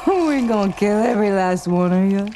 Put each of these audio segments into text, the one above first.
We're gonna kill every last one of you.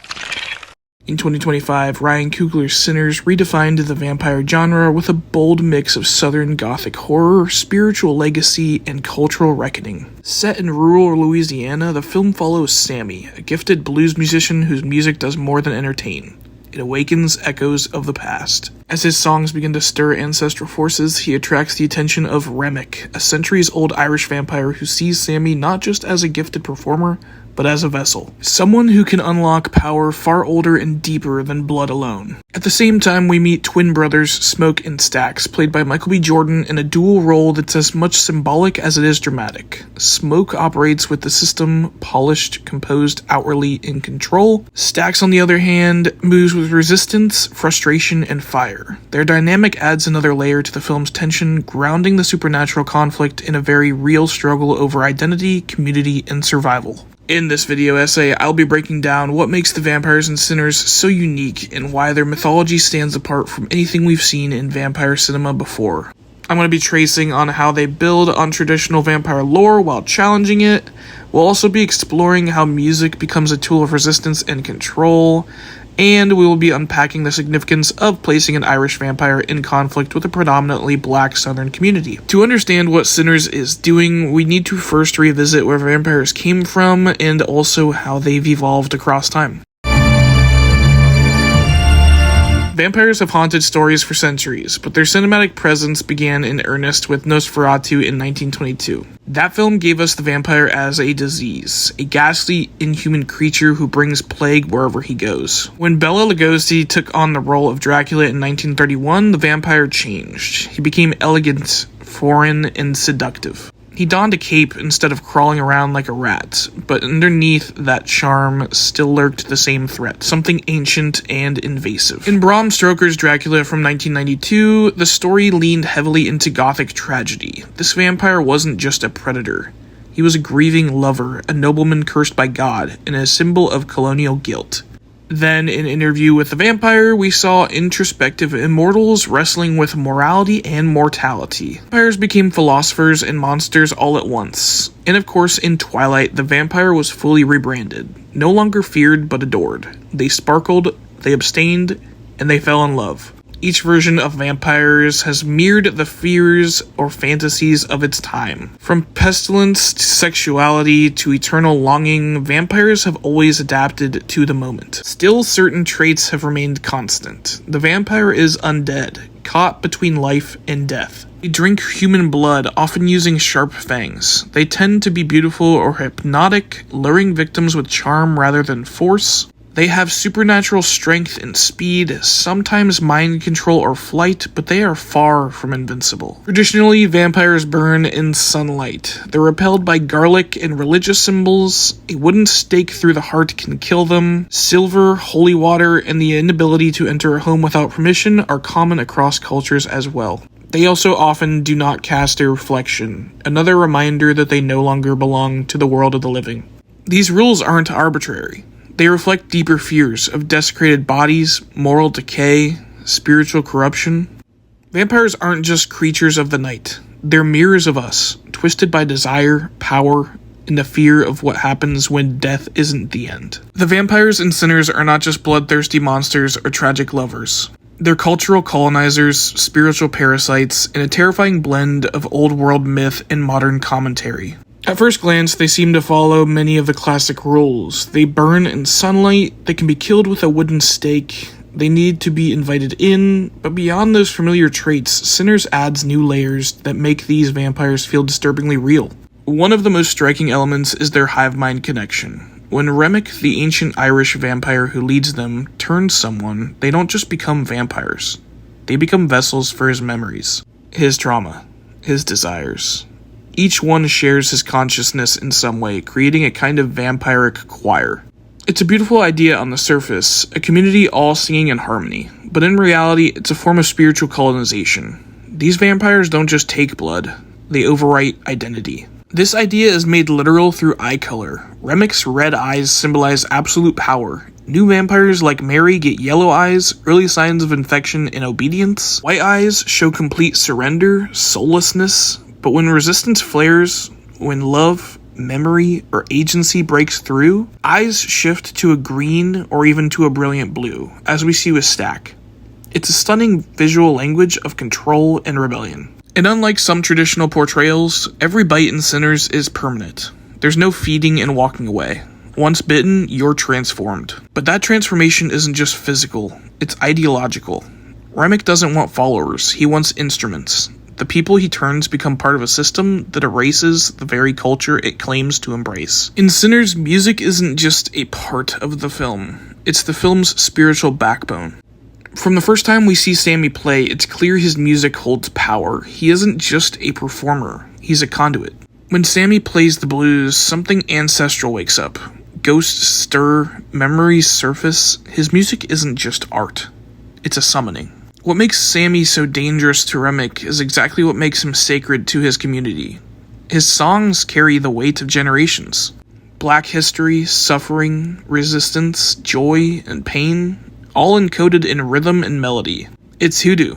In 2025, Ryan Coogler's Sinners redefined the vampire genre with a bold mix of Southern Gothic horror, spiritual legacy, and cultural reckoning. Set in rural Louisiana, the film follows Sammy, a gifted blues musician whose music does more than entertain. It awakens echoes of the past. As his songs begin to stir ancestral forces, he attracts the attention of Remick, a centuries-old Irish vampire who sees Sammy not just as a gifted performer, but as a vessel. Someone who can unlock power far older and deeper than blood alone. At the same time, we meet twin brothers Smoke and Stax, played by Michael B. Jordan, in a dual role that's as much symbolic as it is dramatic. Smoke operates with the system, polished, composed, outwardly in control. Stax, on the other hand, moves with resistance, frustration, and fire. Their dynamic adds another layer to the film's tension, grounding the supernatural conflict in a very real struggle over identity, community, and survival. In this video essay, I'll be breaking down what makes the Vampires and Sinners so unique and why their mythology stands apart from anything we've seen in vampire cinema before. I'm going to be tracing on how they build on traditional vampire lore while challenging it. We'll also be exploring how music becomes a tool of resistance and control, and we will be unpacking the significance of placing an Irish vampire in conflict with a predominantly black southern community. To understand what Sinners is doing, we need to first revisit where vampires came from and also how they've evolved across time. Vampires have haunted stories for centuries, but their cinematic presence began in earnest with Nosferatu in 1922. That film gave us the vampire as a disease, a ghastly, inhuman creature who brings plague wherever he goes. When Bela Lugosi took on the role of Dracula in 1931, the vampire changed. He became elegant, foreign, and seductive. He donned a cape instead of crawling around like a rat, but underneath that charm still lurked the same threat, something ancient and invasive. In Bram Stoker's Dracula from 1992, the story leaned heavily into gothic tragedy. This vampire wasn't just a predator. He was a grieving lover, a nobleman cursed by God, and a symbol of colonial guilt. Then, in Interview with the Vampire, we saw introspective immortals wrestling with morality and mortality. Vampires became philosophers and monsters all at once. And of course, in Twilight, the vampire was fully rebranded. No longer feared, but adored. They sparkled, they abstained, and they fell in love. Each version of vampires has mirrored the fears or fantasies of its time. From pestilence to sexuality to eternal longing, vampires have always adapted to the moment. Still, certain traits have remained constant. The vampire is undead, caught between life and death. They drink human blood, often using sharp fangs. They tend to be beautiful or hypnotic, luring victims with charm rather than force. They have supernatural strength and speed, sometimes mind control or flight, but they are far from invincible. Traditionally, vampires burn in sunlight. They're repelled by garlic and religious symbols. A wooden stake through the heart can kill them. Silver, holy water, and the inability to enter a home without permission are common across cultures as well. They also often do not cast a reflection, another reminder that they no longer belong to the world of the living. These rules aren't arbitrary. They reflect deeper fears of desecrated bodies, moral decay, spiritual corruption. Vampires aren't just creatures of the night. They're mirrors of us, twisted by desire, power, and the fear of what happens when death isn't the end. The vampires and sinners are not just bloodthirsty monsters or tragic lovers. They're cultural colonizers, spiritual parasites, and a terrifying blend of old-world myth and modern commentary. At first glance, they seem to follow many of the classic rules. They burn in sunlight, they can be killed with a wooden stake, they need to be invited in, but beyond those familiar traits, Sinners adds new layers that make these vampires feel disturbingly real. One of the most striking elements is their hive mind connection. When Remick, the ancient Irish vampire who leads them, turns someone, they don't just become vampires. They become vessels for his memories, his trauma, his desires. Each one shares his consciousness in some way, creating a kind of vampiric choir. It's a beautiful idea on the surface, a community all singing in harmony, but in reality, it's a form of spiritual colonization. These vampires don't just take blood, they overwrite identity. This idea is made literal through eye color. Remick's red eyes symbolize absolute power. New vampires like Mary get yellow eyes, early signs of infection and obedience. White eyes show complete surrender, soullessness. But when resistance flares, when love, memory, or agency breaks through, eyes shift to a green or even to a brilliant blue, as we see with Stack. It's a stunning visual language of control and rebellion. And unlike some traditional portrayals, every bite in Sinners is permanent. There's no feeding and walking away. Once bitten, you're transformed. But that transformation isn't just physical, it's ideological. Remick doesn't want followers, he wants instruments. The people he turns become part of a system that erases the very culture it claims to embrace. In Sinners, music isn't just a part of the film, it's the film's spiritual backbone. From the first time we see Sammy play, it's clear his music holds power. He isn't just a performer, he's a conduit. When Sammy plays the blues, something ancestral wakes up. Ghosts stir, memories surface. His music isn't just art, it's a summoning. What makes Sammy so dangerous to Remick is exactly what makes him sacred to his community. His songs carry the weight of generations. Black history, suffering, resistance, joy, and pain, all encoded in rhythm and melody. It's hoodoo.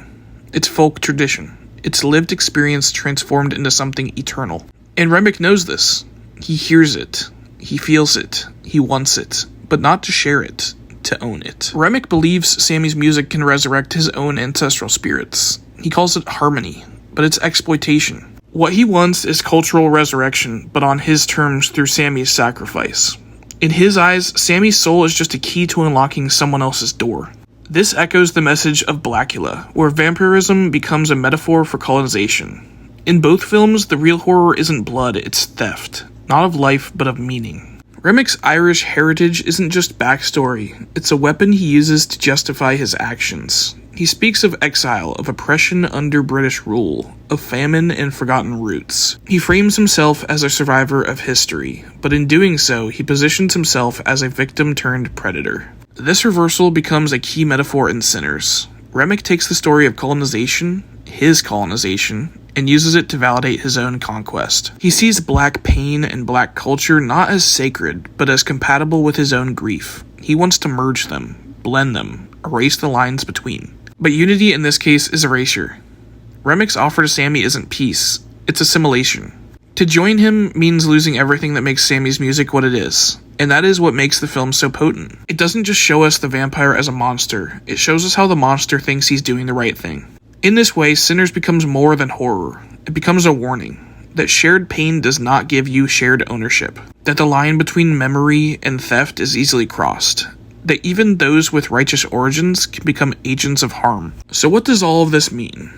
It's folk tradition. It's lived experience transformed into something eternal. And Remick knows this. He hears it. He feels it. He wants it. But not to share it. To own it. Remick believes Sammy's music can resurrect his own ancestral spirits. He calls it harmony, but it's exploitation. What he wants is cultural resurrection, but on his terms through Sammy's sacrifice. In his eyes, Sammy's soul is just a key to unlocking someone else's door. This echoes the message of Blackula, where vampirism becomes a metaphor for colonization. In both films, the real horror isn't blood, it's theft. Not of life, but of meaning. Remick's Irish heritage isn't just backstory, it's a weapon he uses to justify his actions. He speaks of exile, of oppression under British rule, of famine and forgotten roots. He frames himself as a survivor of history, but in doing so, he positions himself as a victim-turned-predator. This reversal becomes a key metaphor in Sinners. Remick takes the story of colonization, his colonization, and uses it to validate his own conquest. He sees black pain and black culture not as sacred, but as compatible with his own grief. He wants to merge them, blend them, erase the lines between. But unity in this case is erasure. Remick's offer to Sammy isn't peace, it's assimilation. To join him means losing everything that makes Sammy's music what it is, and that is what makes the film so potent. It doesn't just show us the vampire as a monster, it shows us how the monster thinks he's doing the right thing. In this way, Sinners becomes more than horror. It becomes a warning that shared pain does not give you shared ownership, that the line between memory and theft is easily crossed, that even those with righteous origins can become agents of harm. So what does all of this mean?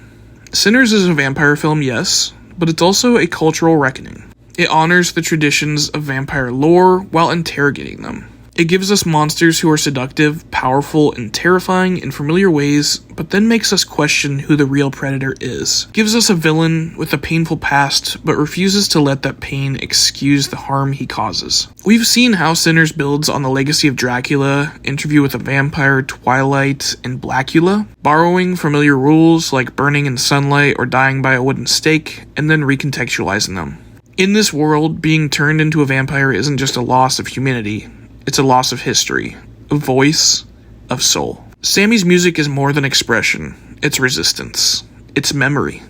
Sinners is a vampire film, yes, but it's also a cultural reckoning. It honors the traditions of vampire lore while interrogating them. It gives us monsters who are seductive, powerful, and terrifying in familiar ways, but then makes us question who the real predator is. It gives us a villain with a painful past, but refuses to let that pain excuse the harm he causes. We've seen how Sinners builds on the legacy of Dracula, Interview with a Vampire, Twilight, and Blackula, borrowing familiar rules like burning in sunlight or dying by a wooden stake, and then recontextualizing them. In this world, being turned into a vampire isn't just a loss of humanity. It's a loss of history, of voice, of soul. Sammy's music is more than expression, it's resistance, it's memory.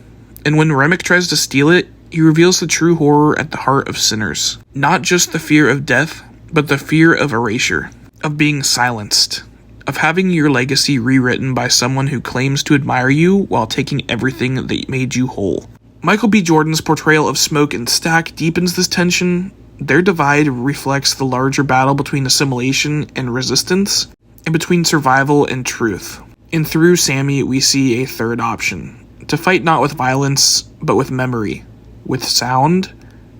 And when Remick tries to steal it, he reveals the true horror at the heart of Sinners. Not just the fear of death, but the fear of erasure, of being silenced, of having your legacy rewritten by someone who claims to admire you while taking everything that made you whole. Michael B. Jordan's portrayal of Smoke and Stack deepens this tension. Their divide reflects the larger battle between assimilation and resistance, and between survival and truth. And through Sammy, we see a third option. To fight not with violence, but with memory, with sound,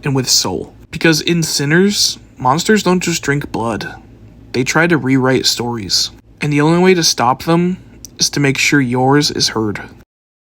and with soul. Because in Sinners, monsters don't just drink blood. They try to rewrite stories. And the only way to stop them is to make sure yours is heard.